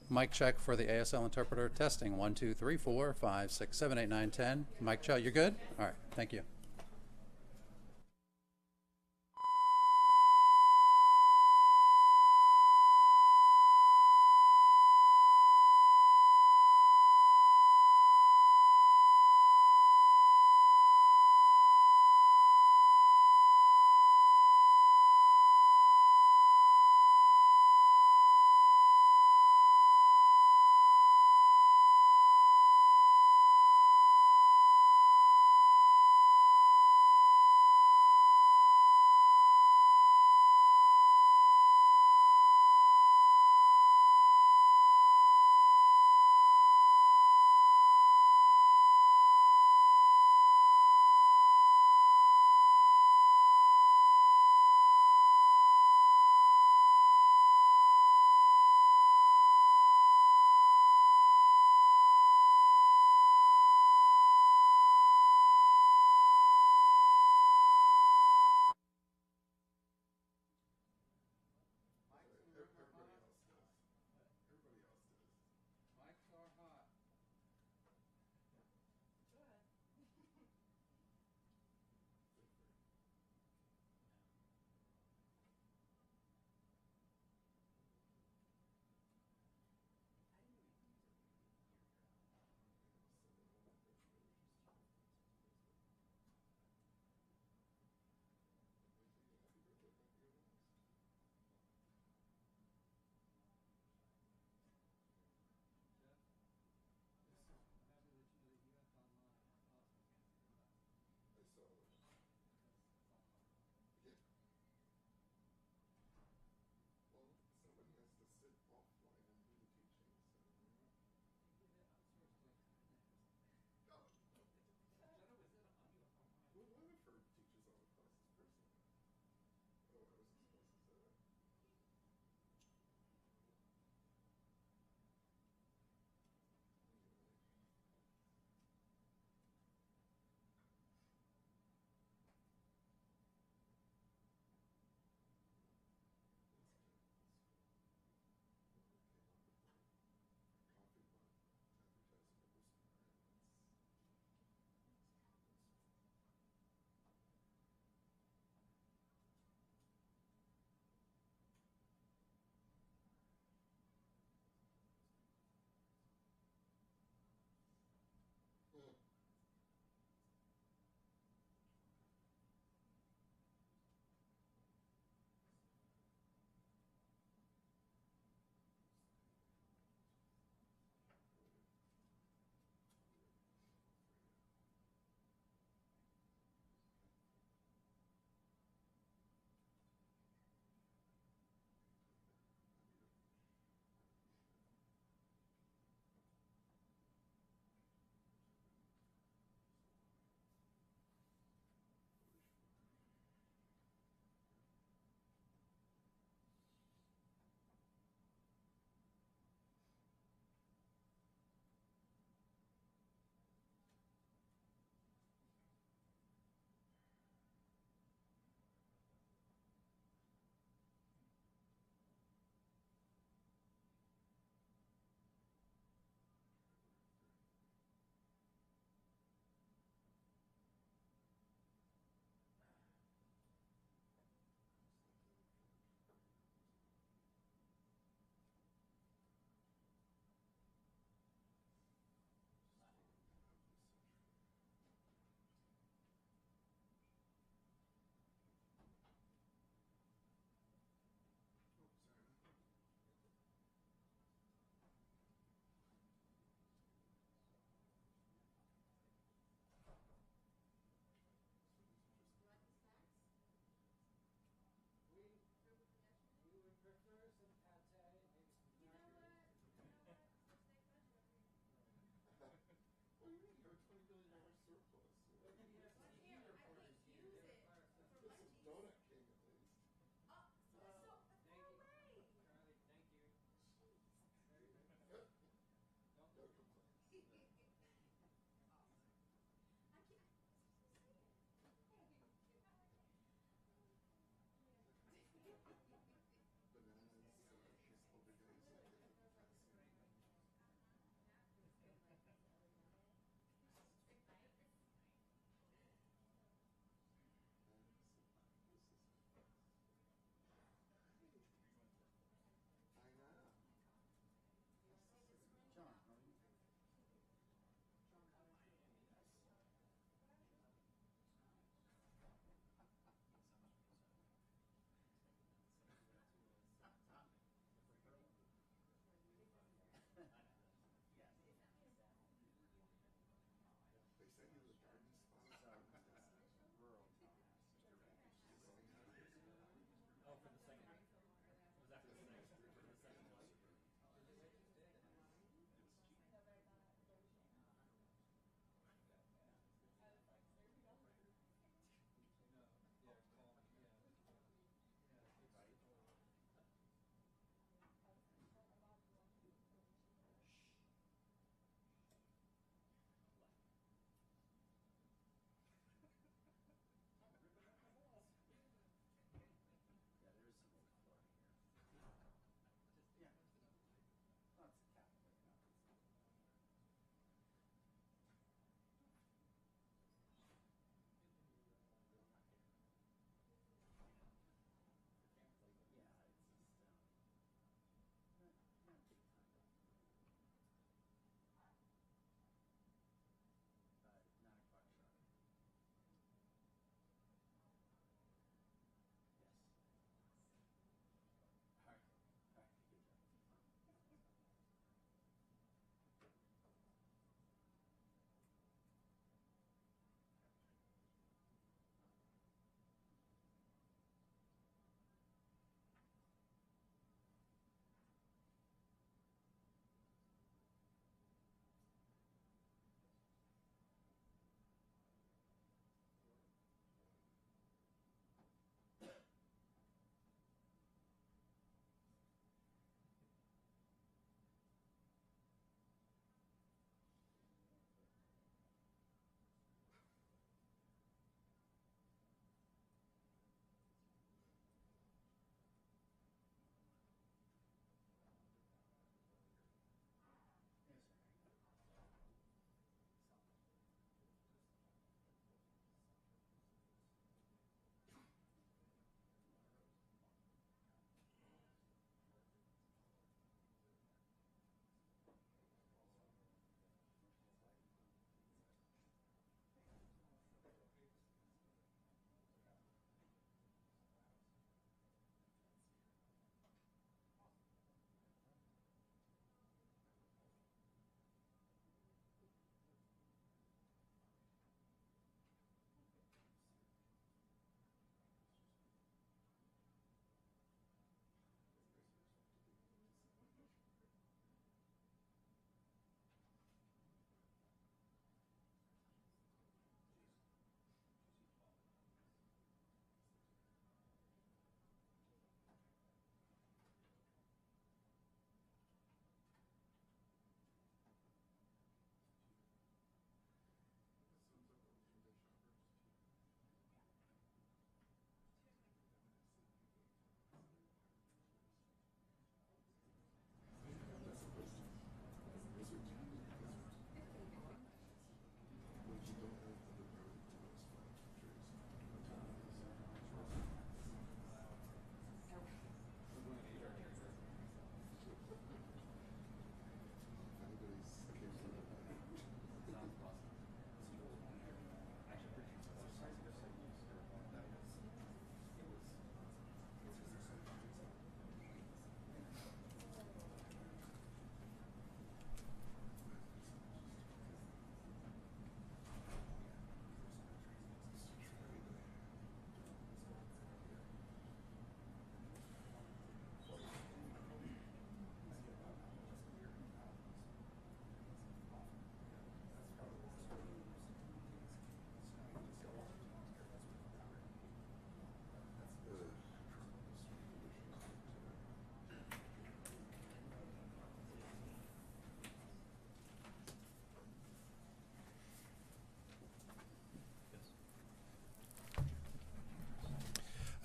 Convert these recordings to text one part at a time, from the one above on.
Mic check for the ASL interpreter. Testing 1, 2, 3, 4, 5, 6, 7, 8, 9, 10. Mic check. You're good? All right. Thank you.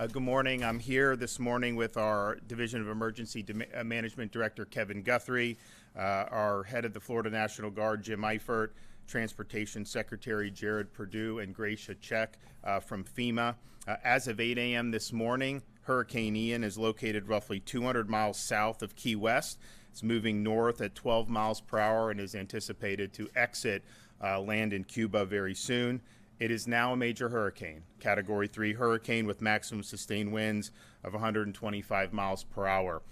Good morning. I'm here this morning with our Division of Emergency Management Director, Kevin Guthrie, our head of the Florida National Guard, Jim Eifert, Transportation Secretary Jared Perdue, and Gracia Check from FEMA. As of 8 a.m. this morning, Hurricane Ian is located roughly 200 miles south of Key West. It's moving north at 12 miles per hour and is anticipated to exit land in Cuba very soon. It is now a major hurricane, Category 3 hurricane with maximum sustained winds of 125 miles per hour.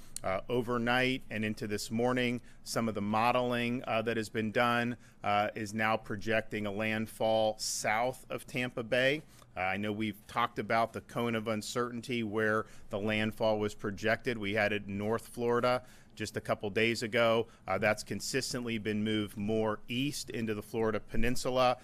Overnight and into this morning, some of the modeling that has been done is now projecting a landfall south of Tampa Bay. I know we've talked about the cone of uncertainty where the landfall was projected. We had it in North Florida just a couple days ago. That's consistently been moved more east into the Florida Peninsula.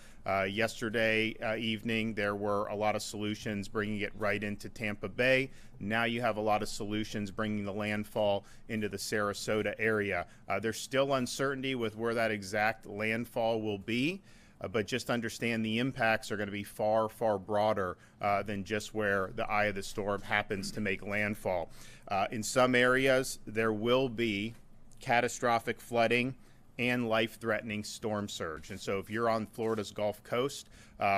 Yesterday evening, there were a lot of solutions bringing it right into Tampa Bay. Now you have a lot of solutions bringing the landfall into the Sarasota area. There's still uncertainty with where that exact landfall will be, but just understand the impacts are going to be far, far broader than just where the eye of the storm happens to make landfall. In some areas, there will be catastrophic flooding and life-threatening storm surge. And so if you're on Florida's Gulf Coast,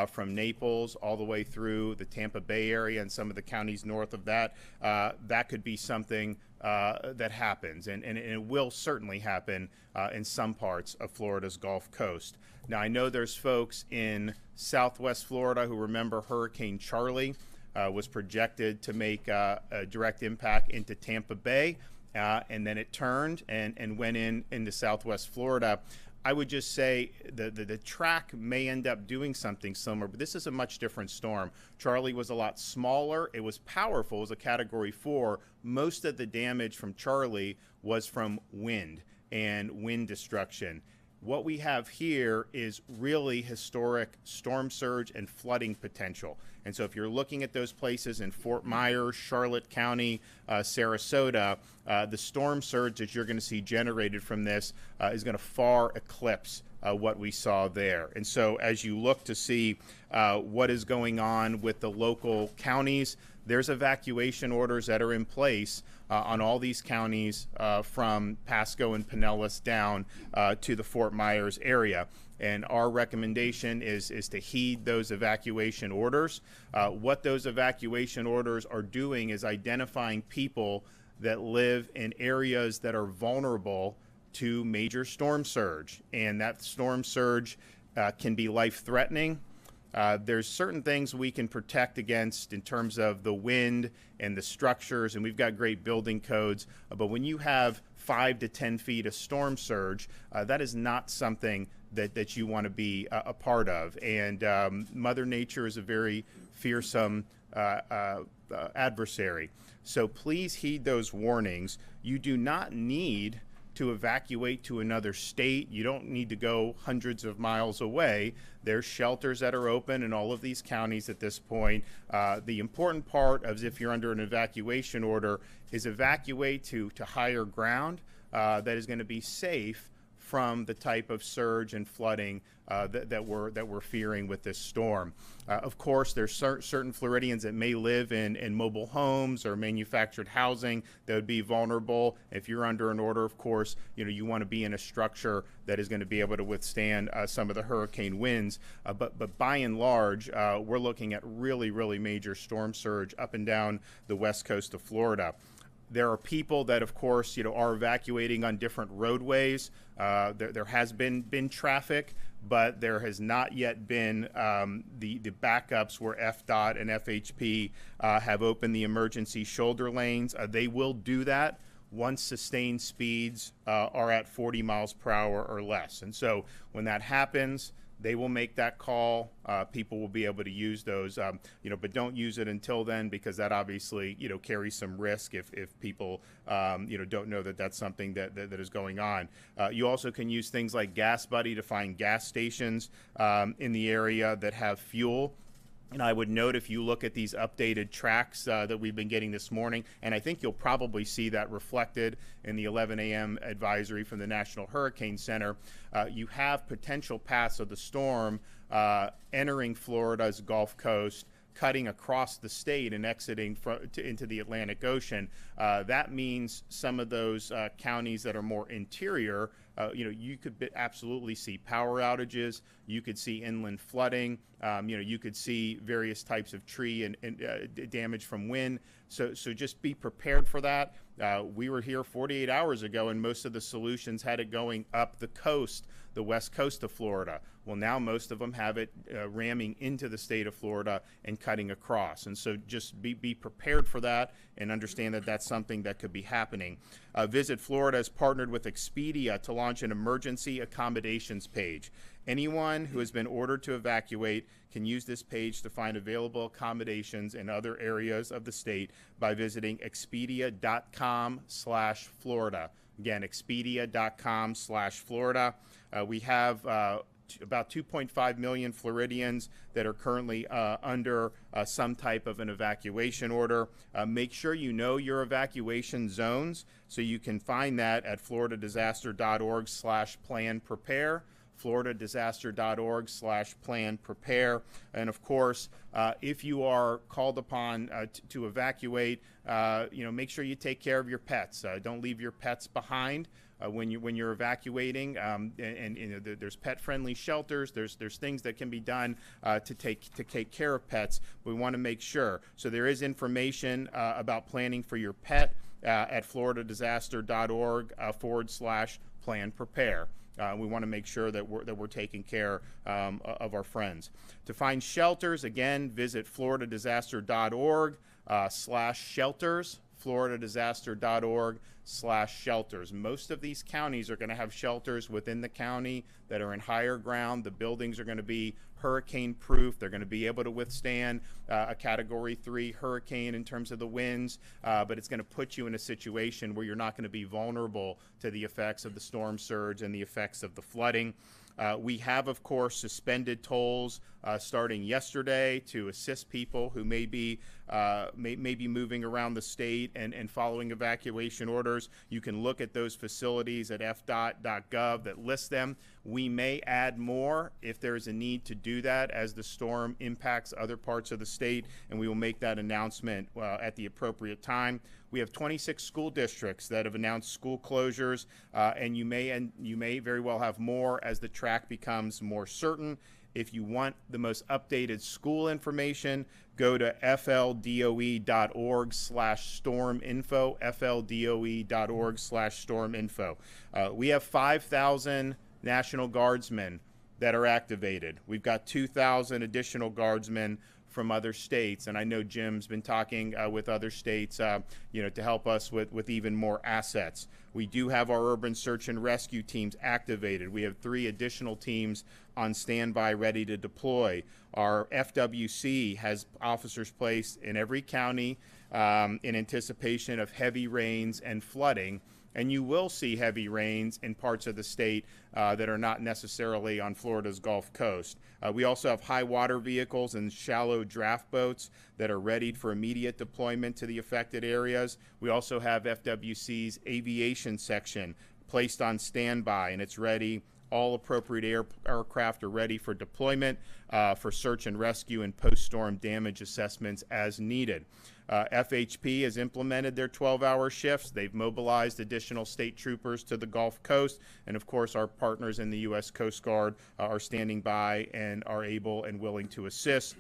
from Naples all the way through the Tampa Bay area and some of the counties north of that, that could be something that happens. And it will certainly happen in some parts of Florida's Gulf Coast. Now, I know there's folks in Southwest Florida who remember Hurricane Charlie was projected to make a direct impact into Tampa Bay, and then it turned and went into Southwest Florida. I would just say the track may end up doing something similar, but this is a much different storm. Charlie was a lot smaller. It was powerful. It was a Category 4. Most of the damage from Charlie was from wind and wind destruction. What we have here is really historic storm surge and flooding potential. And so if you're looking at those places in Fort Myers, Charlotte County, Sarasota, the storm surge that you're going to see generated from this is going to far eclipse what we saw there. And so as you look to see what is going on with the local counties, there's evacuation orders that are in place on all these counties from Pasco and Pinellas down to the Fort Myers area. And our recommendation is to heed those evacuation orders. What those evacuation orders are doing is identifying people that live in areas that are vulnerable to major storm surge. And that storm surge can be life-threatening. There's certain things we can protect against in terms of the wind and the structures, and we've got great building codes. But when you have 5 to 10 feet of storm surge, that is not something that you want to be a part of. And Mother Nature is a very fearsome adversary. So please heed those warnings. You do not need to evacuate to another state. You don't need to go hundreds of miles away. There's shelters that are open in all of these counties at this point. The important part of if you're under an evacuation order is evacuate to higher ground that is going to be safe from the type of surge and flooding that we're fearing with this storm. Of course, there's certain Floridians that may live in mobile homes or manufactured housing that would be vulnerable. If you're under an order, of course, you want to be in a structure that is going to be able to withstand some of the hurricane winds. But by and large, we're looking at really, really major storm surge up and down the west coast of Florida. There are people that, of course, are evacuating on different roadways. There has been traffic, but there has not yet been the backups where FDOT and FHP have opened the emergency shoulder lanes. They will do that once sustained speeds are at 40 miles per hour or less. And so when that happens, they will make that call. People will be able to use those, but don't use it until then, because that obviously, carries some risk if people, don't know that that's something that is going on. You also can use things like Gas Buddy to find gas stations in the area that have fuel. And I would note, if you look at these updated tracks that we've been getting this morning, and I think you'll probably see that reflected in the 11 a.m. advisory from the National Hurricane Center, you have potential paths of the storm entering Florida's Gulf Coast, cutting across the state and exiting into the Atlantic Ocean. That means some of those counties that are more interior, you could absolutely see power outages. You could see inland flooding. You could see various types of tree and damage from wind. So just be prepared for that. We were here 48 hours ago, and most of the solutions had it going up the coast, the west coast of Florida. Well, now most of them have it ramming into the state of Florida and cutting across. And so just be prepared for that and understand that that's something that could be happening. Visit Florida has partnered with Expedia to launch an emergency accommodations page. Anyone who has been ordered to evacuate can use this page to find available accommodations in other areas of the state by visiting expedia.com/Florida. Again, expedia.com/Florida. We have about 2.5 million Floridians that are currently under some type of an evacuation order. Make sure you know your evacuation zones, so you can find that at floridadisaster.org/plan-prepare. floridadisaster.org/plan-prepare. And of course, if you are called upon to evacuate, make sure you take care of your pets. Don't leave your pets behind when you're evacuating. There's pet-friendly shelters. There's things that can be done to take care of pets. We want to make sure. So there is information about planning for your pet at floridadisaster.org/plan-prepare. We want to make sure that we're taking care of our friends. To find shelters, again, visit floridadisaster.org/shelters. floridadisaster.org/shelters. Most of these counties are going to have shelters within the county that are in higher ground. The buildings are going to be hurricane proof. They're going to be able to withstand a Category 3 hurricane in terms of the winds, but it's going to put you in a situation where you're not going to be vulnerable to the effects of the storm surge and the effects of the flooding. We have, of course, suspended tolls starting yesterday to assist people who may be moving around the state and following evacuation orders. You can look at those facilities at fdot.gov that list them. We may add more if there's a need to do that as the storm impacts other parts of the state, and we will make that announcement at the appropriate time. We have 26 school districts that have announced school closures, and you may very well have more as the track becomes more certain. If you want the most updated school information, go to fldoe.org/storminfo, fldoe.org/storminfo. We have 5,000 National Guardsmen that are activated. We've got 2,000 additional Guardsmen from other states, and I know Jim's been talking with other states, to help us with even more assets. We do have our urban search and rescue teams activated. We have 3 additional teams on standby ready to deploy. Our FWC has officers placed in every county in anticipation of heavy rains and flooding. And you will see heavy rains in parts of the state that are not necessarily on Florida's Gulf Coast. We also have high water vehicles and shallow draft boats that are ready for immediate deployment to the affected areas. We also have FWC's aviation section placed on standby, and it's ready. All appropriate aircraft are ready for deployment for search and rescue and post-storm damage assessments as needed. FHP has implemented their 12-hour shifts. They've mobilized additional state troopers to the Gulf Coast. And, of course, our partners in the U.S. Coast Guard are standing by and are able and willing to assist.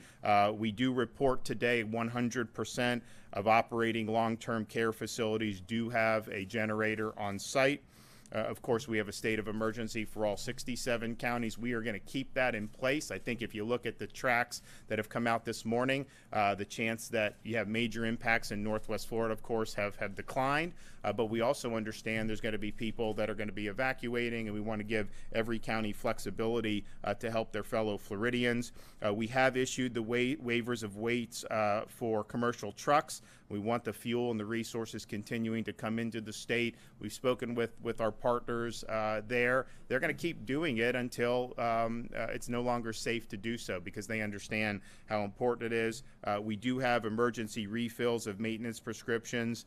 We do report today 100% of operating long-term care facilities do have a generator on site. Of course, we have a state of emergency for all 67 counties. We are going to keep that in place. I think if you look at the tracks that have come out this morning, the chance that you have major impacts in Northwest Florida, of course, have declined. But we also understand there's going to be people that are going to be evacuating, and we want to give every county flexibility to help their fellow Floridians. We have issued the waivers of weights for commercial trucks. We want the fuel and the resources continuing to come into the state. We've spoken with our partners there. They're going to keep doing it until it's no longer safe to do so, because they understand how important it is. We do have emergency refills of maintenance prescriptions.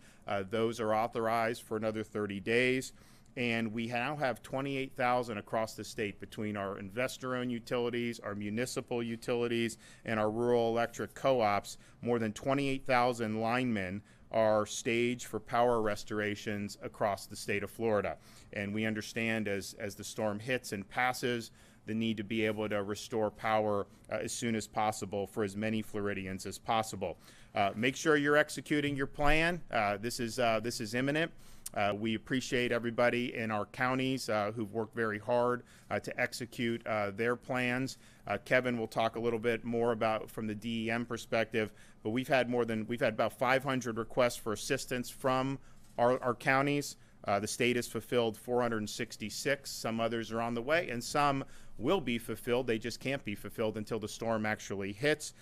Those are authorized for another 30 days. And we now have 28,000 across the state between our investor-owned utilities, our municipal utilities, and our rural electric co-ops. More than 28,000 linemen are staged for power restorations across the state of Florida. And we understand as the storm hits and passes, the need to be able to restore power as soon as possible for as many Floridians as possible. Make sure you're executing your plan. This is imminent. We appreciate everybody in our counties who've worked very hard to execute their plans. Kevin will talk a little bit more about from the DEM perspective, but we've had about 500 requests for assistance from our counties. The state has fulfilled 466. Some others are on the way, and some will be fulfilled. They just can't be fulfilled until the storm actually hits.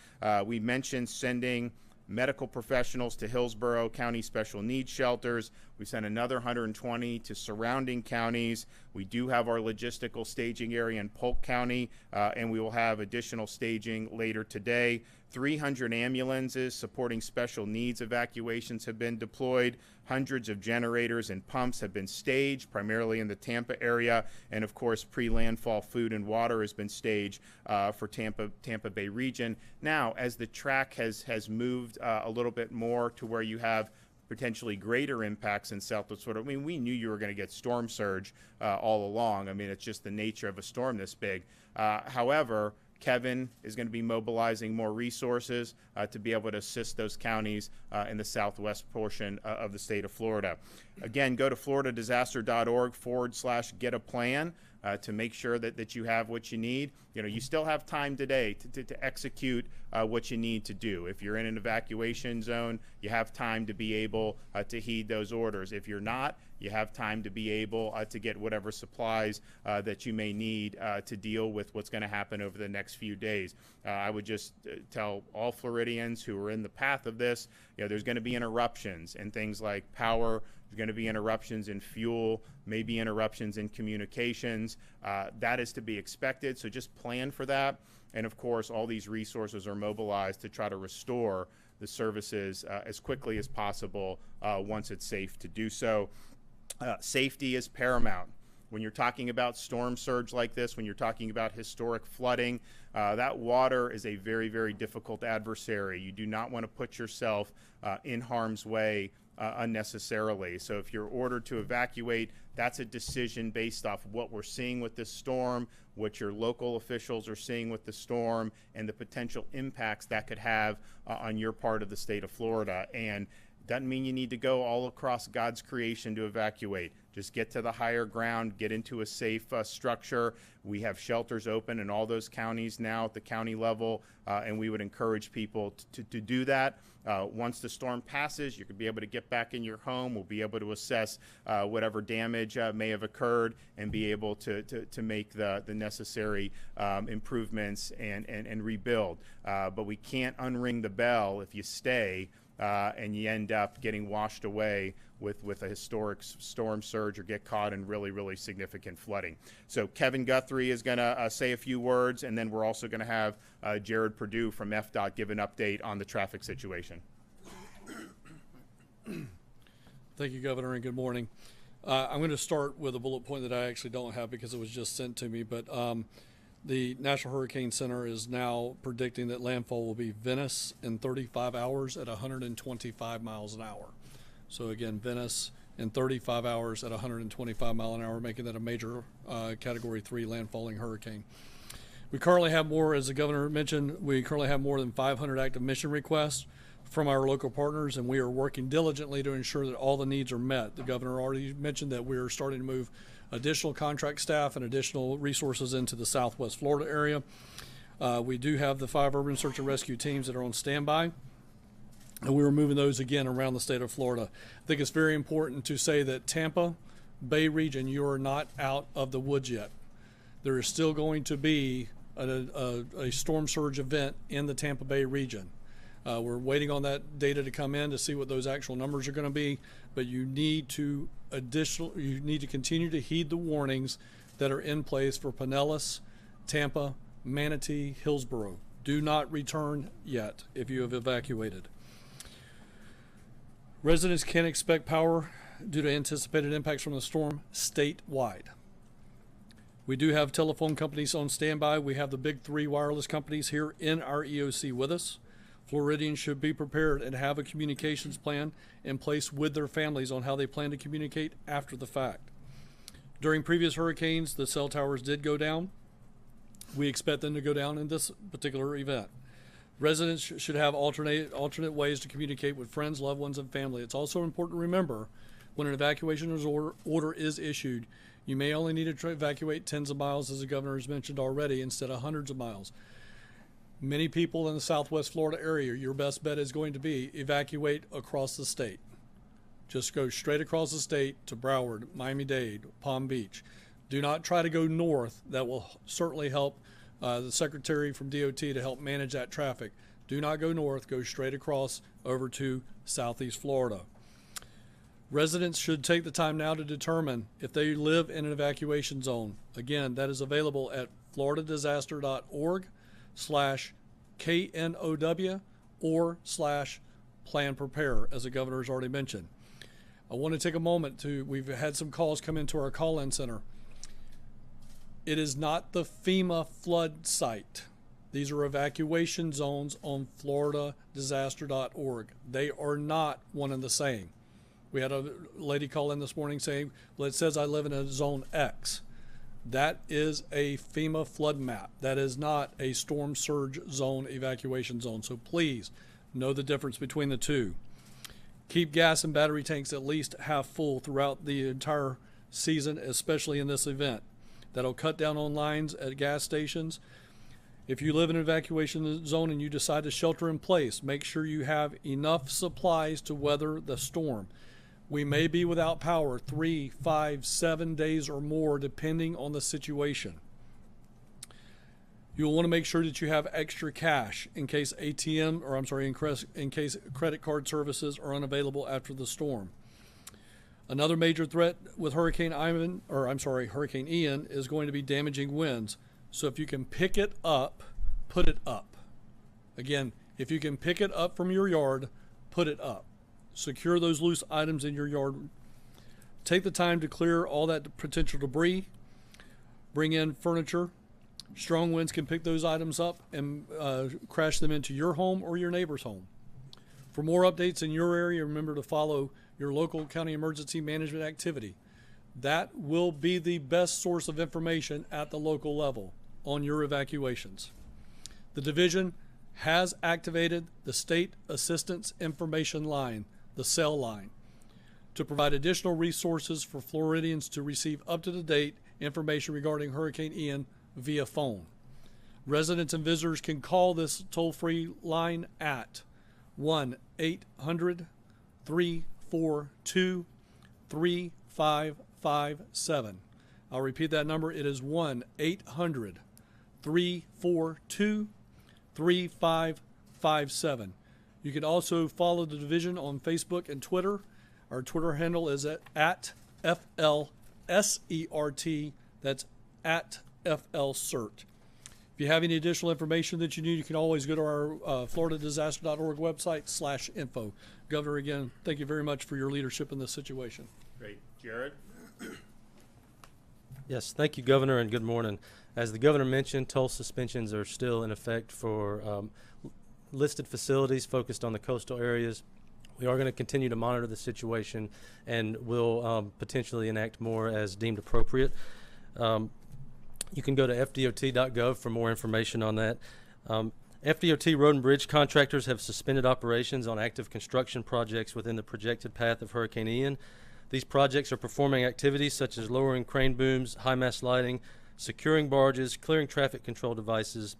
We mentioned sending medical professionals to Hillsborough County Special Needs Shelters. We sent another 120 to surrounding counties. We do have our logistical staging area in Polk County, and we will have additional staging later today. 300 ambulances supporting special needs evacuations have been deployed. Hundreds of generators and pumps have been staged, primarily in the Tampa area. And of course, pre-landfall food and water has been staged for Tampa Bay region. Now, as the track has moved a little bit more to where you have potentially greater impacts in Southwest Florida. I mean, we knew you were going to get storm surge all along. I mean, it's just the nature of a storm this big. However, Kevin is going to be mobilizing more resources to be able to assist those counties in the southwest portion of the state of Florida. Again, go to floridadisaster.org/get-a-plan to make sure that you have what you need. You know, you still have time today to execute what you need to do. If you're in an evacuation zone, you have time to be able to heed those orders. If you're not, you have time to be able to get whatever supplies that you may need to deal with what's going to happen over the next few days. I would just tell all Floridians who are in the path of this, you know, there's going to be interruptions in things like power. There's going to be interruptions in fuel, maybe interruptions in communications. That is to be expected, so just plan for that. And of course, all these resources are mobilized to try to restore the services as quickly as possible once it's safe to do so. Safety is paramount. When you're talking about storm surge like this, when you're talking about historic flooding, that water is a very, very difficult adversary. You do not want to put yourself in harm's way unnecessarily. So if you're ordered to evacuate, that's a decision based off what we're seeing with this storm, what your local officials are seeing with the storm, and the potential impacts that could have on your part of the state of Florida. And doesn't mean you need to go all across God's creation to evacuate. Just get to the higher ground, get into a safe structure. We have shelters open in all those counties now at the county level, and we would encourage people to do that. Once the storm passes, you could be able to get back in your home. We'll be able to assess whatever damage may have occurred and be able to make the necessary improvements and rebuild. But we can't unring the bell if you stay and you end up getting washed away with a historic storm surge or get caught in really, really significant flooding. So Kevin Guthrie is going to say a few words, and then we're also going to have Jared Perdue from FDOT give an update on the traffic situation. Thank you, Governor, and good morning. I'm going to start with a bullet point that I actually don't have because it was just sent to me, but the National Hurricane Center is now predicting that landfall will be Venice in 35 hours at 125 miles an hour. So again, Venice in 35 hours at 125 miles an hour, making that a major Category 3 landfalling hurricane. We currently have more, as the Governor mentioned, we currently have more than 500 active mission requests from our local partners, and we are working diligently to ensure that all the needs are met. The Governor already mentioned that we are starting to move additional contract staff and additional resources into the Southwest Florida area. We do have the 5 urban search and rescue teams that are on standby, and we are moving those again around the state of Florida. I think it's very important to say that Tampa Bay region, you are not out of the woods yet. There is still going to be a storm surge event in the Tampa Bay region. We're waiting on that data to come in to see what those actual numbers are going to be, but you need to continue to heed the warnings that are in place for Pinellas, Tampa, Manatee, Hillsborough. Do not return yet if you have evacuated. Residents can expect power due to anticipated impacts from the storm statewide. We do have telephone companies on standby. We have the big three wireless companies here in our EOC with us. Floridians should be prepared and have a communications plan in place with their families on how they plan to communicate after the fact. During previous hurricanes, the cell towers did go down. We expect them to go down in this particular event. Residents should have alternate ways to communicate with friends, loved ones, and family. It's also important to remember when an evacuation order is issued, you may only need to evacuate tens of miles, as the governor has mentioned already, instead of hundreds of miles. Many people in the Southwest Florida area, your best bet is going to be evacuate across the state. Just go straight across the state to Broward, Miami-Dade, Palm Beach. Do not try to go north. That will certainly help the secretary from DOT to help manage that traffic. Do not go north. Go straight across over to Southeast Florida. Residents should take the time now to determine if they live in an evacuation zone. Again, that is available at floridadisaster.org/KNOW or /plan prepare, as the governor has already mentioned. I want to take a moment we've had some calls come into our call-in center. It is not the FEMA flood site. These are evacuation zones on floridadisaster.org. They are not one and the same. We had a lady call in this morning saying, well, it says I live in a zone X. That is a FEMA flood map. That is not a storm surge zone evacuation zone. So please know the difference between the two. Keep gas and battery tanks at least half full throughout the entire season, especially in this event. That'll cut down on lines at gas stations. If you live in an evacuation zone and you decide to shelter in place, make sure you have enough supplies to weather the storm. We may be without power 3, 5, 7 days or more, depending on the situation. You'll want to make sure that you have extra cash in case in case credit card services are unavailable after the storm. Another major threat with Hurricane Ian is going to be damaging winds. So if you can pick it up, put it up. Again, if you can pick it up from your yard, put it up. Secure those loose items in your yard. Take the time to clear all that potential debris. Bring in furniture. Strong winds can pick those items up and crash them into your home or your neighbor's home. For more updates in your area, remember to follow your local county emergency management activity. That will be the best source of information at the local level on your evacuations. The division has activated the State Assistance Information Line, the cell line, to provide additional resources for Floridians to receive up-to-date information regarding Hurricane Ian via phone. Residents and visitors can call this toll-free line at 1-800-342-3557. I'll repeat that number. It is 1-800-342-3557. You can also follow the division on Facebook and Twitter. Our Twitter handle is at FLSERT. That's at FLCERT. If you have any additional information that you need, you can always go to our floridadisaster.org website /info. Governor, again, thank you very much for your leadership in this situation. Great. Jared? Yes, thank you, Governor, and good morning. As the Governor mentioned, toll suspensions are still in effect for listed facilities focused on the coastal areas. We are going to continue to monitor the situation and will potentially enact more as deemed appropriate. You can go to fdot.gov for more information on that. FDOT road and bridge contractors have suspended operations on active construction projects within the projected path of Hurricane Ian. These projects are performing activities such as lowering crane booms, high mast lighting, securing barges, clearing traffic control devices,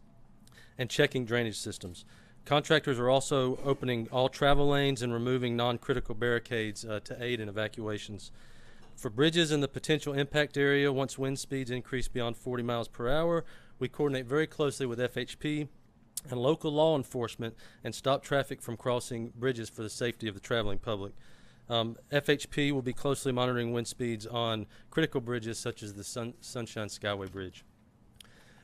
and checking drainage systems. Contractors are also opening all travel lanes and removing non-critical barricades to aid in evacuations. For bridges in the potential impact area, once wind speeds increase beyond 40 miles per hour, we coordinate very closely with FHP and local law enforcement and stop traffic from crossing bridges for the safety of the traveling public. FHP will be closely monitoring wind speeds on critical bridges such as the Sunshine Skyway Bridge.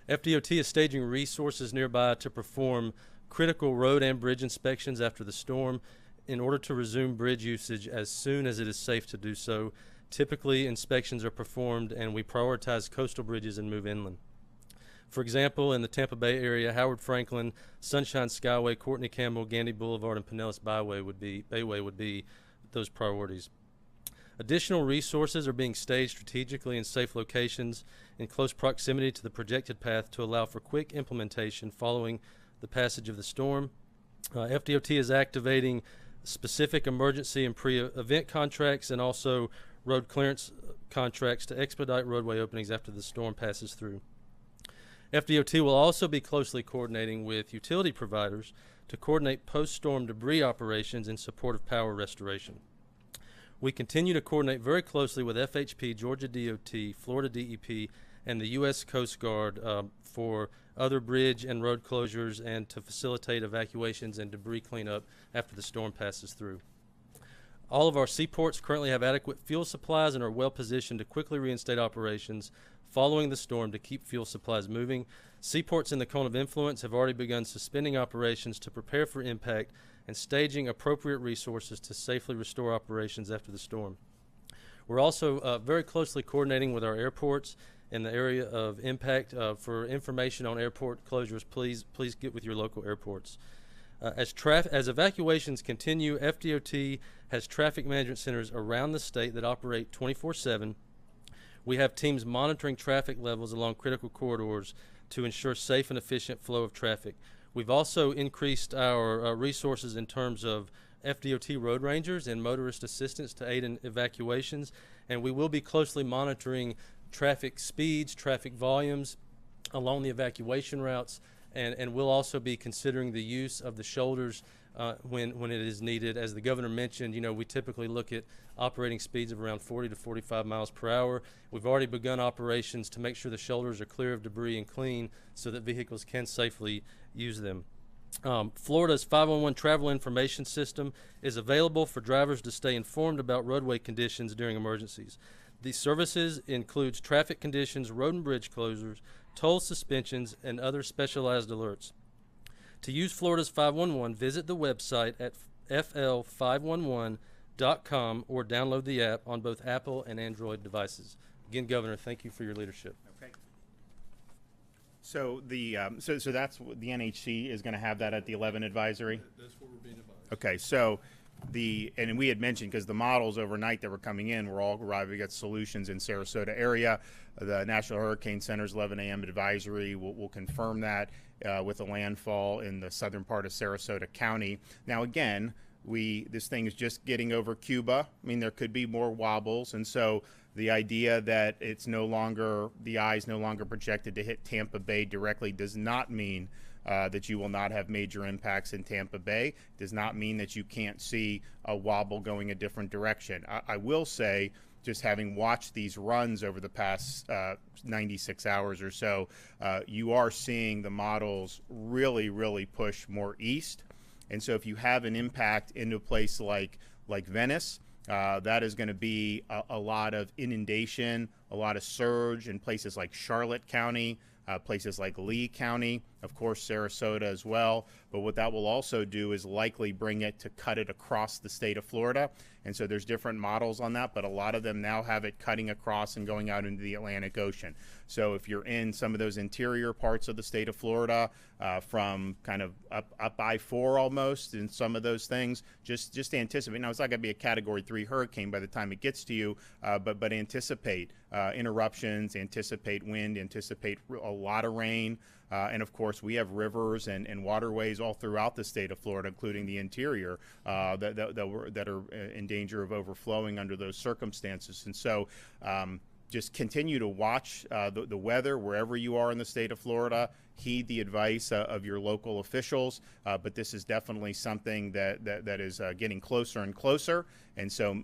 FDOT is staging resources nearby to perform critical road and bridge inspections after the storm. in order to resume bridge usage as soon as it is safe to do so. Typically, inspections are performed and we prioritize coastal bridges and move inland. For example, in the Tampa Bay area, Howard Franklin, Sunshine Skyway, Courtney Campbell, Gandy Boulevard, and Pinellas Bayway would be those priorities. Additional resources are being staged strategically in safe locations in close proximity to the projected path to allow for quick implementation following the passage of the storm. FDOT is activating specific emergency and pre-event contracts and also road clearance contracts to expedite roadway openings after the storm passes through. FDOT will also be closely coordinating with utility providers to coordinate post-storm debris operations in support of power restoration. We continue to coordinate very closely with FHP, Georgia DOT, Florida DEP, and the U.S. Coast Guard for other bridge and road closures and to facilitate evacuations and debris cleanup after the storm passes through. All of our seaports currently have adequate fuel supplies and are well positioned to quickly reinstate operations following the storm to keep fuel supplies moving. Seaports in the cone of influence have already begun suspending operations to prepare for impact and staging appropriate resources to safely restore operations after the storm. We're also very closely coordinating with our airports in the area of impact. For information on airport closures, please get with your local airports. As evacuations continue, FDOT has traffic management centers around the state that operate 24/7. We have teams monitoring traffic levels along critical corridors to ensure safe and efficient flow of traffic. We've also increased our resources in terms of FDOT road rangers and motorist assistance to aid in evacuations, and we will be closely monitoring traffic speeds, traffic volumes along the evacuation routes, and we'll also be considering the use of the shoulders when it is needed. As the governor mentioned, we typically look at operating speeds of around 40 to 45 miles per hour. We've already begun operations to make sure the shoulders are clear of debris and clean so that vehicles can safely use them. Florida's 511 travel information system is available for drivers to stay informed about roadway conditions during emergencies. These services includes traffic conditions, road and bridge closures, toll suspensions, and other specialized alerts. To use Florida's 511, visit the website at fl511.com or download the app on both Apple and Android devices. Again, Governor, thank you for your leadership. Okay. So so that's what the NHC is going to have that at the 11 advisory. That's what we're being advised. Okay, so and we had mentioned, because the models overnight that were coming in were all arriving at Solutions in Sarasota area. The National Hurricane Center's 11 a.m. advisory will confirm that with a landfall in the southern part of Sarasota County. Now again, this thing is just getting over Cuba. I mean, there could be more wobbles, and so the idea that the eye is no longer projected to hit Tampa Bay directly does not mean that you will not have major impacts in Tampa Bay. Does not mean that you can't see a wobble going a different direction. I will say, just having watched these runs over the past 96 hours or so, you are seeing the models really push more east. And so if you have an impact into a place like Venice, that is going to be a lot of inundation, a lot of surge in places like Charlotte County, places like Lee County, of course Sarasota as well. But what that will also do is likely bring it to cut it across the state of Florida. And so there's different models on that, but a lot of them now have it cutting across and going out into the Atlantic Ocean. So if you're in some of those interior parts of the state of Florida, from kind of up I-4 almost, and some of those things, just anticipate. Now, it's not going to be a Category 3 hurricane by the time it gets to you, but anticipate interruptions, anticipate wind, anticipate a lot of rain. And of course, we have rivers and waterways all throughout the state of Florida, including the interior, that are in danger of overflowing under those circumstances. And so just continue to watch the weather wherever you are in the state of Florida. Heed the advice of your local officials, but this is definitely something that is getting closer and closer. And so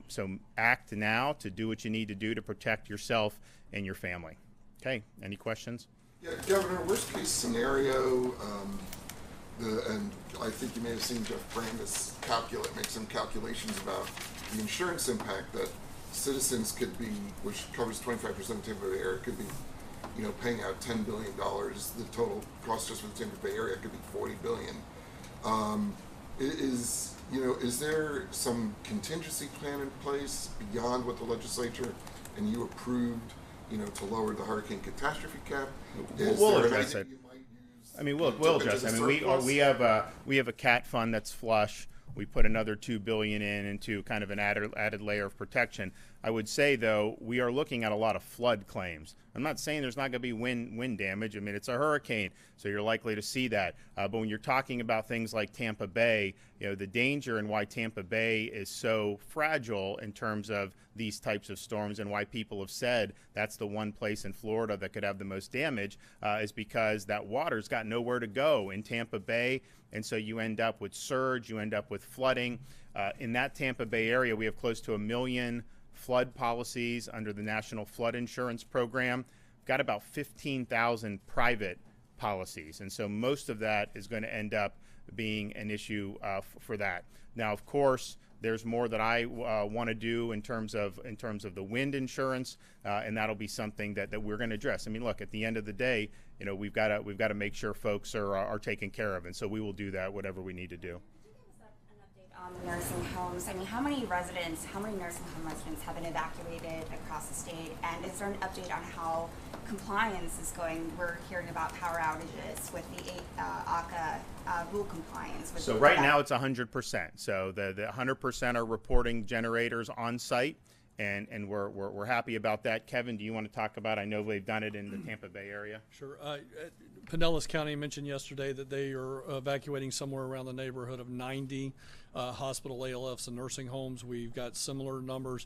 act now to do what you need to do to protect yourself and your family. Okay, any questions? Yeah, Governor, worst case scenario, and I think you may have seen Jeff Brandis make some calculations about the insurance impact that citizens could be, which covers 25% of Tampa Bay area, could be, paying out $10 billion. The total cost just for the Tampa Bay area could be $40 billion. is there some contingency plan in place beyond what the legislature and you approved, to lower the hurricane catastrophe cap? Is We'll there an address item it. you might use I mean, we'll to address. the I mean, surplus? we have a cat fund that's flush. We put another $2 billion into kind of an added layer of protection. I would say, though, we are looking at a lot of flood claims. I'm not saying there's not going to be wind damage. I mean, it's a hurricane, so you're likely to see that. But when you're talking about things like Tampa Bay, the danger and why Tampa Bay is so fragile in terms of these types of storms and why people have said that's the one place in Florida that could have the most damage is because that water's got nowhere to go in Tampa Bay. And so you end up with surge, you end up with flooding. In that Tampa Bay area, we have close to 1 million flood policies under the National Flood Insurance Program. We've got about 15,000 private policies. And so most of that is going to end up being an issue for that. Now, of course, there's more that I want to do in terms of the wind insurance, and that'll be something that we're going to address. I mean, look, at the end of the day, we've got to make sure folks are taken care of, and so we will do that, whatever we need to do. Could you give us an update on the nursing homes? I mean, how many nursing home residents have been evacuated across the state, and is there an update on how compliance is going? We're hearing about power outages with the ACA rule compliance. So right now it's 100%. So the 100% are reporting generators on site, and we're happy about that. Kevin, do you want to talk about? I know they've done it in the Tampa Bay area. Sure. Pinellas County mentioned yesterday that they are evacuating somewhere around the neighborhood of 90 hospital ALFs and nursing homes. We've got similar numbers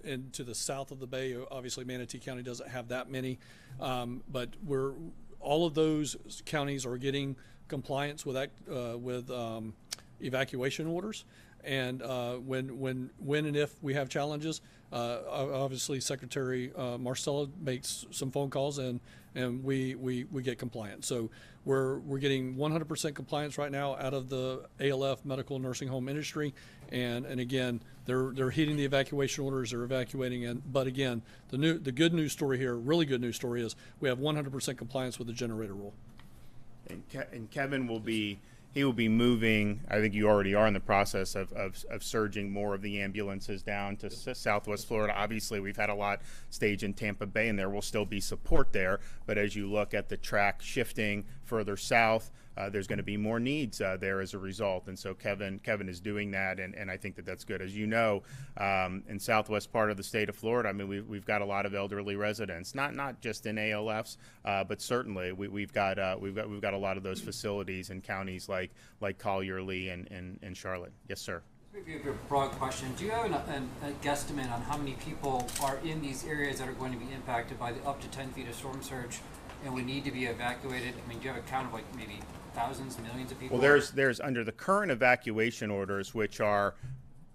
into the south of the Bay. Obviously, Manatee County doesn't have that many, but all of those counties are getting compliance with evacuation orders. And when and if we have challenges, obviously Secretary Marcella makes some phone calls and we get compliance. So we're getting 100% compliance right now out of the ALF medical nursing home industry, and again they're hitting the evacuation orders, they're evacuating. And but again, the good news story here, really good news story, is we have 100% compliance with the generator rule. And Kevin will be moving. I think you already are in the process of surging more of the ambulances down to Southwest Florida. Obviously, we've had a lot staged in Tampa Bay, and there will still be support there. But as you look at the track shifting further south, there's going to be more needs there as a result. And so Kevin is doing that, and I think that's good. As you know, in southwest part of the state of Florida, I mean, we've got a lot of elderly residents, not just in ALFs, but certainly we've got a lot of those facilities in counties like Collier, Lee, and Charlotte. Yes, sir. Maybe a broad question. Do you have a guesstimate on how many people are in these areas that are going to be impacted by the up to 10 feet of storm surge and would need to be evacuated? I mean, do you have a count of like maybe thousands, millions of people? Well, there's under the current evacuation orders, which are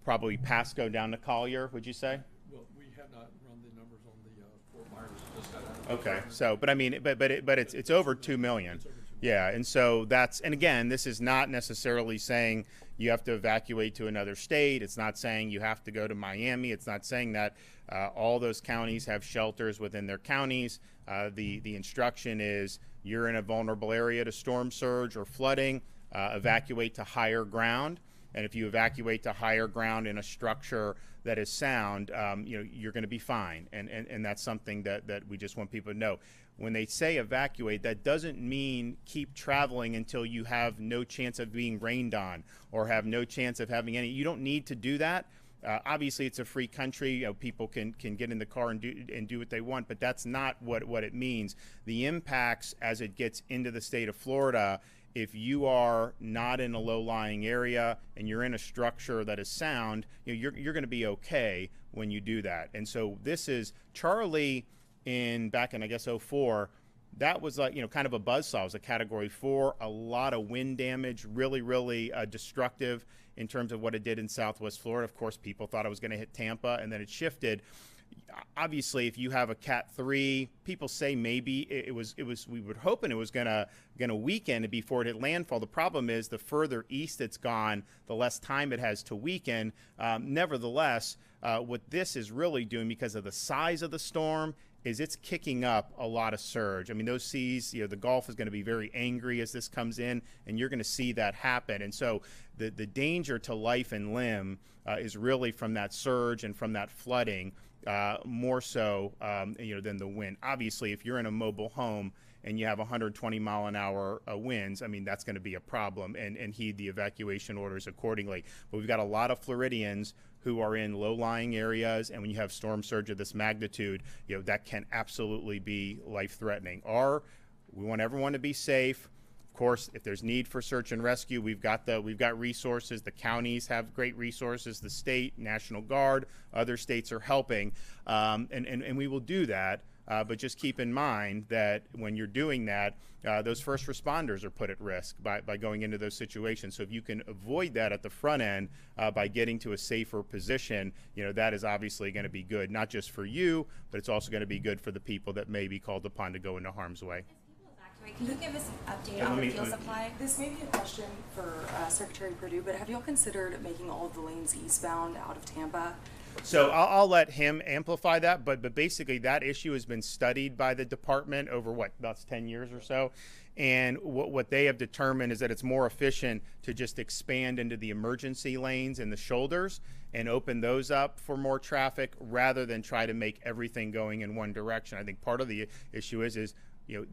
probably Pasco down to Collier, would you say? Well, we have not run the numbers on the Fort Myers. Just got out of Okay, so but I mean, but it's over 2 million. Yeah, and so and again, this is not necessarily saying you have to evacuate to another state. It's not saying you have to go to Miami. It's not saying that all those counties have shelters within their counties. The instruction is you're in a vulnerable area to storm surge or flooding, evacuate to higher ground. And if you evacuate to higher ground in a structure that is sound, you're going to be fine. And that's something that we just want people to know. When they say evacuate, that doesn't mean keep traveling until you have no chance of being rained on or have no chance of having any. You don't need to do that. Obviously, it's a free country. People can get in the car and do what they want, but that's not what it means. The impacts as it gets into the state of Florida, if you are not in a low-lying area and you're in a structure that is sound, you're going to be okay when you do that. And so this is Charlie back in I guess 2004. That was like kind of a buzzsaw. It was a Category 4, a lot of wind damage, really destructive in terms of what it did in Southwest Florida. Of course, people thought it was going to hit Tampa, and then it shifted. Obviously, if you have a Cat 3, people say maybe it was we were hoping it was gonna weaken before it hit landfall. The problem is the further east it's gone, the less time it has to weaken. Nevertheless, what this is really doing, because of the size of the storm is it's kicking up a lot of surge. I mean, those seas, the Gulf is going to be very angry as this comes in, and you're going to see that happen. And so the danger to life and limb is really from that surge and from that flooding, more so than the wind. Obviously, if you're in a mobile home and you have 120 mile an hour winds, I mean, that's going to be a problem, and heed the evacuation orders accordingly. But we've got a lot of Floridians who are in low-lying areas, and when you have storm surge of this magnitude, that can absolutely be life-threatening. We want everyone to be safe. Of course, if there's need for search and rescue, we've got resources. The counties have great resources. The state, National Guard, other states are helping, and we will do that. But just keep in mind that when you're doing that, those first responders are put at risk by going into those situations. So if you can avoid that at the front end by getting to a safer position, that is obviously going to be good, not just for you, but it's also going to be good for the people that may be called upon to go into harm's way. Can you give us an update on the fuel supply? This may be a question for Secretary Perdue, but have y'all considered making all of the lanes eastbound out of Tampa? So I'll let him amplify that, but basically that issue has been studied by the department over about 10 years or so. And what they have determined is that it's more efficient to just expand into the emergency lanes and the shoulders and open those up for more traffic rather than try to make everything going in one direction. I think part of the issue is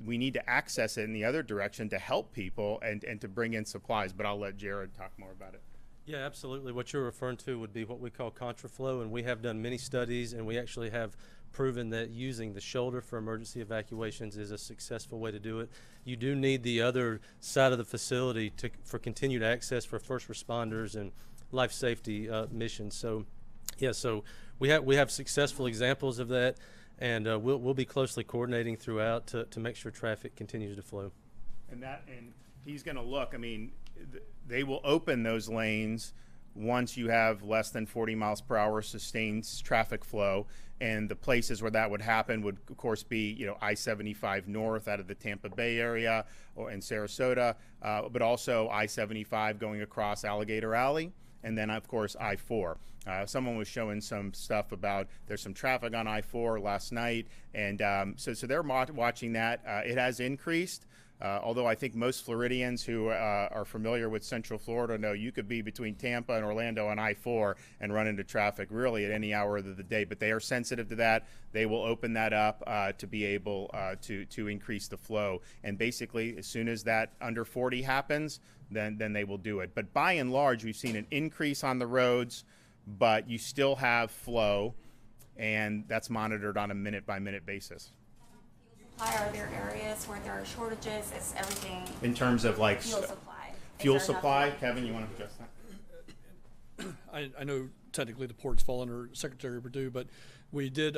we need to access it in the other direction to help people and to bring in supplies. But I'll let Jared talk more about it. Yeah, absolutely. What you're referring to would be what we call Contra Flow, and we have done many studies, and we actually have proven that using the shoulder for emergency evacuations is a successful way to do it. You do need the other side of the facility for continued access for first responders and life safety missions. So, yeah, so we have successful examples of that, and we'll be closely coordinating throughout to make sure traffic continues to flow. And he's going to look. I mean, they will open those lanes once you have less than 40 miles per hour sustained traffic flow. And the places where that would happen would, of course, be I-75 north out of the Tampa Bay area or in Sarasota, but also I-75 going across Alligator Alley, and then, of course, I-4. Someone was showing some stuff about there's some traffic on I-4 last night, and so they're watching that. It has increased. Although I think most Floridians who are familiar with Central Florida know you could be between Tampa and Orlando on I-4 and run into traffic really at any hour of the day. But they are sensitive to that. They will open that up to be able to increase the flow. And basically, as soon as that under 40 happens, then they will do it. But by and large, we've seen an increase on the roads, but you still have flow, and that's monitored on a minute-by-minute basis. Are there areas where there are shortages? Is everything in terms of like fuel supply? Fuel supply, Kevin, you want to address that? I know technically the ports fall under Secretary Perdue, but we did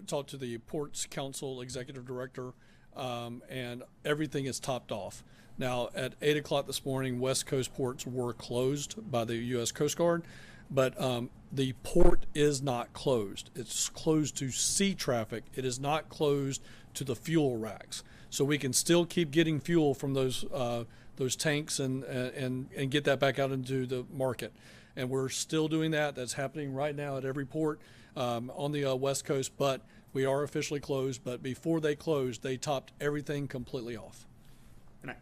talk to the Ports Council Executive Director, and everything is topped off. Now, at 8 o'clock this morning, West Coast ports were closed by the U.S. Coast Guard, but the port is not closed. It's closed to sea traffic. It is not closed to the fuel racks. So we can still keep getting fuel from those tanks and get that back out into the market. And we're still doing that. That's happening right now at every port on the West Coast, but we are officially closed. But before they closed, they topped everything completely off.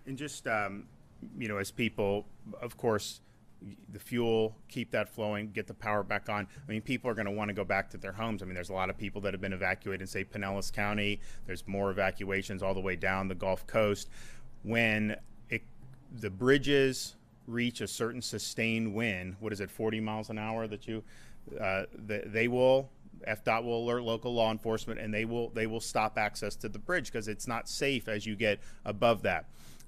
And just, as people, of course, the fuel, keep that flowing, get the power back on. I mean, people are going to want to go back to their homes. I mean, there's a lot of people that have been evacuated in, say, Pinellas County. There's more evacuations all the way down the Gulf Coast. When the bridges reach a certain sustained wind, 40 miles an hour they will, FDOT will alert local law enforcement, and they will stop access to the bridge because it's not safe as you get above that.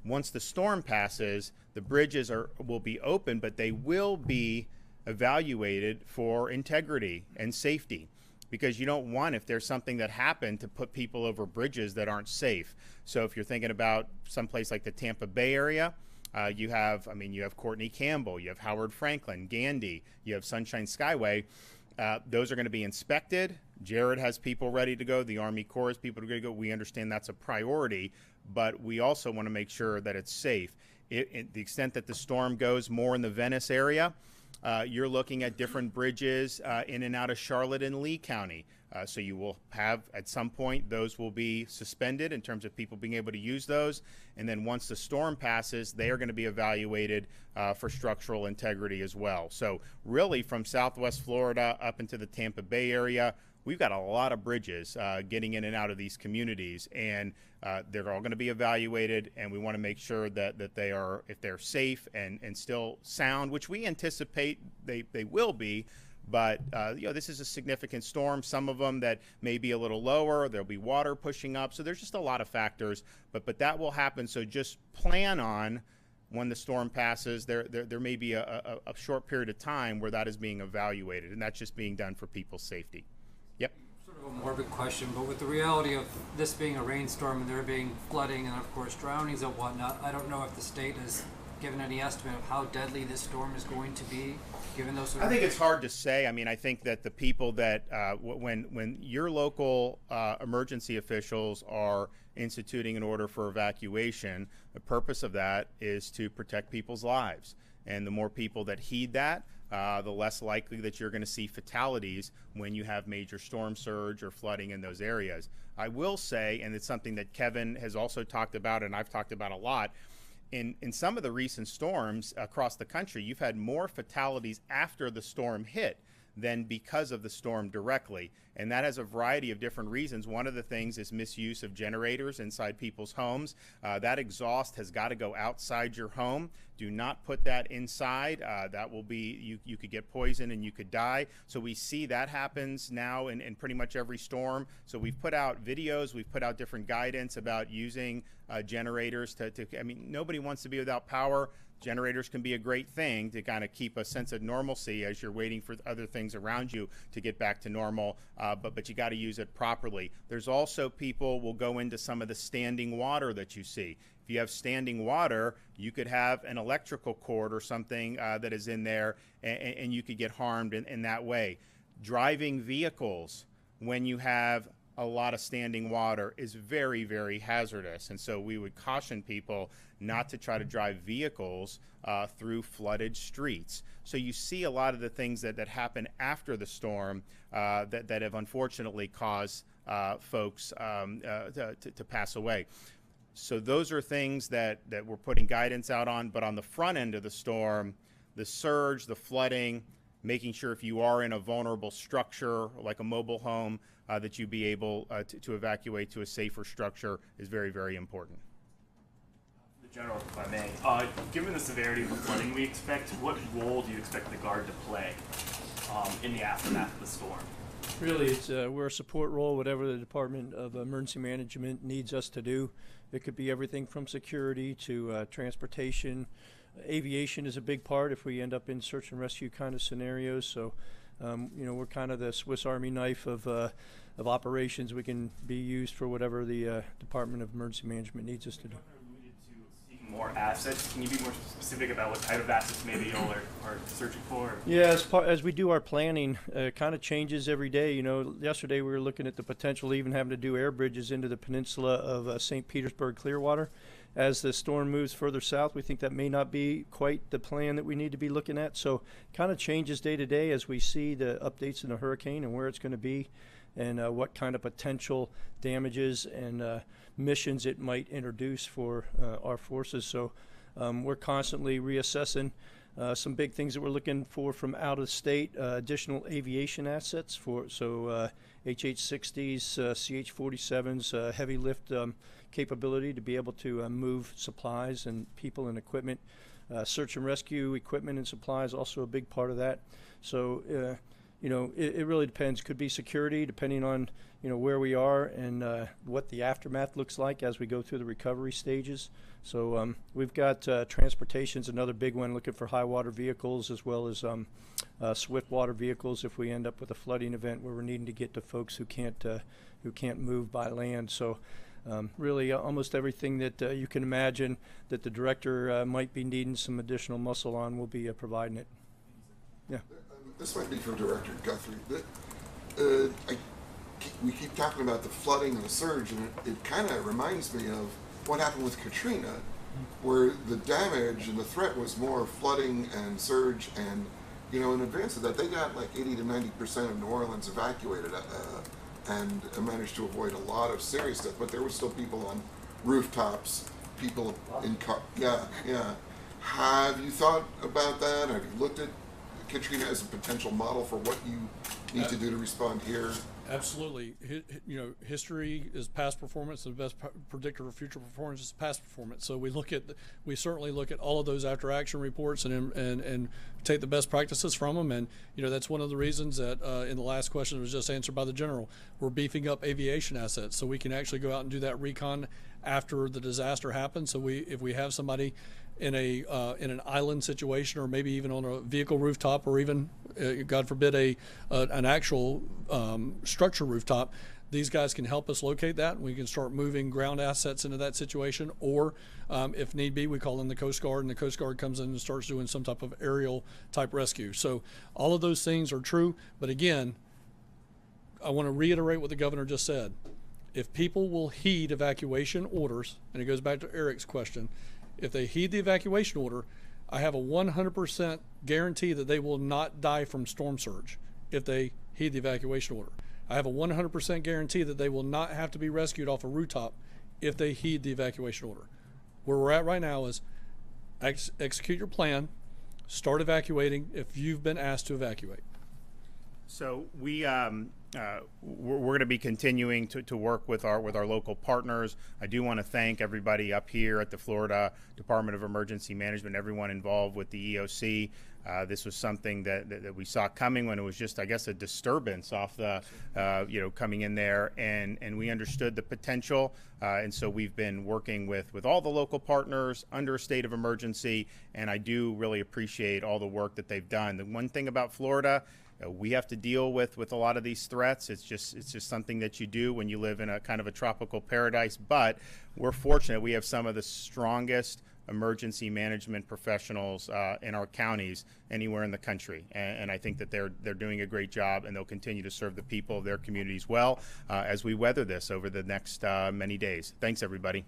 Once the storm passes, the bridges will be open, but they will be evaluated for integrity and safety, because you don't want, if there's something that happened, to put people over bridges that aren't safe. So if you're thinking about someplace like the Tampa Bay area, you have Courtney Campbell, you have Howard Franklin, Gandy, you have Sunshine Skyway. Those are going to be inspected. Jared has people ready to go. The Army Corps has people ready to go. We understand that's a priority, but we also want to make sure that it's safe. The extent that the storm goes more in the Venice area, you're looking at different bridges in and out of Charlotte and Lee County. So you will have, at some point, those will be suspended in terms of people being able to use those. And then once the storm passes, they are going to be evaluated for structural integrity as well. So really from Southwest Florida up into the Tampa Bay area, we've got a lot of bridges getting in and out of these communities, and they're all going to be evaluated, and we want to make sure that they are, if they're safe and still sound, which we anticipate they will be. But this is a significant storm. Some of them that may be a little lower. There'll be water pushing up. So there's just a lot of factors. But that will happen. So just plan on when the storm passes. There may be a short period of time where that is being evaluated, and that's just being done for people's safety. Yep. Sort of a morbid question, but with the reality of this being a rainstorm and there being flooding and of course drownings and whatnot, I don't know if the state has given any estimate of how deadly this storm is going to be, given those sort of... I think it's hard to say. I mean, I think that the people that, when your local emergency officials are instituting an order for evacuation, the purpose of that is to protect people's lives. And the more people that heed that, the less likely that you're going to see fatalities when you have major storm surge or flooding in those areas. I will say, and it's something that Kevin has also talked about and I've talked about a lot, in some of the recent storms across the country, you've had more fatalities after the storm hit than because of the storm directly. And that has a variety of different reasons. One of the things is misuse of generators inside people's homes. That exhaust has got to go outside your home. Do not put that inside. That will be, you could get poisoned and you could die. So we see that happens now in pretty much every storm. So we've put out videos, we've put out different guidance about using generators I mean, nobody wants to be without power. Generators can be a great thing to kind of keep a sense of normalcy as you're waiting for other things around you to get back to normal, but you got to use it properly. There's also people will go into some of the standing water that you see. If you have standing water, you could have an electrical cord or something that is in there, and you could get harmed in that way. Driving vehicles when you have a lot of standing water is very, very hazardous. And so we would caution people not to try to drive vehicles through flooded streets. So you see a lot of the things that happen after the storm that have unfortunately caused folks to pass away. So those are things that we're putting guidance out on. But on the front end of the storm, the surge, the flooding, making sure if you are in a vulnerable structure like a mobile home, that you be able to evacuate to a safer structure is very, very important. The General, if I may, given the severity of the flooding we expect, what role do you expect the Guard to play in the aftermath of the storm? Really, it's we're a support role, whatever the Department of Emergency Management needs us to do. It could be everything from security to transportation. Aviation is a big part if we end up in search and rescue kind of scenarios. So, we're kind of the Swiss Army knife of operations. We can be used for whatever the Department of Emergency Management needs us to do. More assets. Can you be more specific about what type of assets maybe y'all are searching for? Yeah, as we do our planning, it kind of changes every day. Yesterday we were looking at the potential of even having to do air bridges into the peninsula of St. Petersburg, Clearwater. As the storm moves further south, we think that may not be quite the plan that we need to be looking at. So kind of changes day to day as we see the updates in the hurricane and where it's going to be and what kind of potential damages and missions it might introduce for our forces. So we're constantly reassessing some big things that we're looking for from out of state, additional aviation assets HH-60s, CH-47s, heavy lift capability to be able to move supplies and people and equipment. Search and rescue equipment and supplies also a big part of that. So it really depends. Could be security depending on where we are and what the aftermath looks like as we go through the recovery stages. So we've got transportation's another big one, looking for high water vehicles as well as swift water vehicles if we end up with a flooding event where we're needing to get to folks who can't move by land. So really almost everything that you can imagine that the director might be needing some additional muscle on, will be providing it. Yeah. This might be for Director Guthrie. We keep talking about the flooding and the surge, and it kind of reminds me of what happened with Katrina, where the damage and the threat was more flooding and surge, and in advance of that, they got like 80 to 90% of New Orleans evacuated and managed to avoid a lot of serious death. But there were still people on rooftops, people in car. Yeah, yeah. Have you thought about that? Have you looked at Katrina as a potential model for what you need to do to respond here? Absolutely. History is past performance, and the best predictor of future performance is past performance. So we certainly look at all of those after action reports and take the best practices from them. And that's one of the reasons that in the last question was just answered by the general. We're beefing up aviation assets so we can actually go out and do that recon after the disaster happens. So if we have somebody in an island situation, or maybe even on a vehicle rooftop, or even God forbid an actual structure rooftop, these guys can help us locate that. We can start moving ground assets into that situation, or if need be, we call in the Coast Guard, and the Coast Guard comes in and starts doing some type of aerial type rescue. So all of those things are true, but again, I want to reiterate what the governor just said. If people will heed evacuation orders, and it goes back to Eric's question, if they heed the evacuation order, I have a 100% guarantee that they will not die from storm surge if they heed the evacuation order. I have a 100% guarantee that they will not have to be rescued off a rooftop if they heed the evacuation order. Where we're at right now is execute your plan, start evacuating if you've been asked to evacuate. So we're going to be continuing to work with our local partners. I do want to thank everybody up here at the Florida Department of Emergency Management, everyone involved with the EOC. This was something that we saw coming when it was just, I guess, a disturbance off the, coming in there, and we understood the potential. And so we've been working with all the local partners under a state of emergency, and I do really appreciate all the work that they've done. The one thing about Florida, we have to deal with a lot of these threats. It's just something that you do when you live in a kind of a tropical paradise. But we're fortunate we have some of the strongest emergency management professionals in our counties anywhere in the country, and I think that they're doing a great job, and they'll continue to serve the people of their communities well as we weather this over the next many days. Thanks, everybody.